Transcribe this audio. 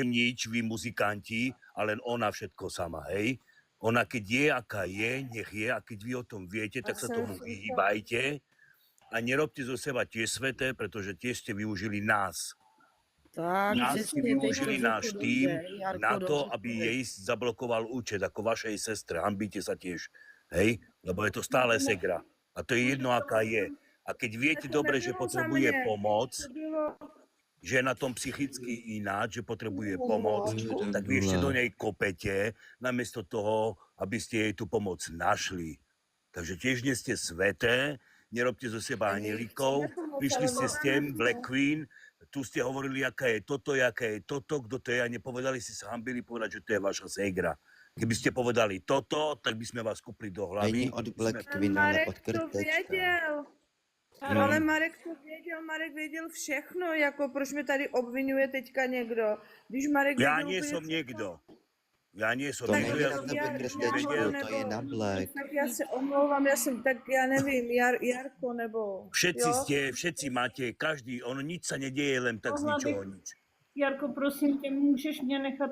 nič, vy muzikanti, a len ona všetko sama, hej? Ona keď je, aká je, nech je, a keď vy o tom viete, tak sa tomu vyhýbajte a nerobte zo seba tiež sveté, pretože tiež ste využili nás. Tak, Nás ste využili náš tým Jarko, na to, dobře aby pověď. jej zablokoval účet, ako vašej sestre. Hambíte sa tiež, hej? Lebo je to stále segra. A to je jedno, aká je. A keď viete dobre, že potrebuje pomoc, že je na tom psychicky ináč, že potrebuje pomoc, tak vy ešte do nej kopete, namiesto toho, aby ste jej tú pomoc našli. Takže tiež nie ste sveté, nerobte zo seba anielikov, prišli ste s tým Black Queen, tu ste hovorili, aké je toto, kto to je, a nepovedali si sa, hambili povedať, že to je vaša ségra. Keby ste povedali toto, tak by sme vás kupli do hlavy. Není od Black Queen, ale od krtečka. Ale Marek to věděl, Marek věděl všechno, jako proč mě tady obvinuje teďka někdo. Když Marek Ja věděl nie úplně som niekto. Ja nie som To niekto. není Ja na som tebe nič krtečku, nevedel. to je na Black. Tak já se omlouvám, tak já nevím, Jarko nebo... Všetci máte, každý, ono nič sa nedieje len tak z ničoho nič. Jarko, prosím tě, můžeš mě nechat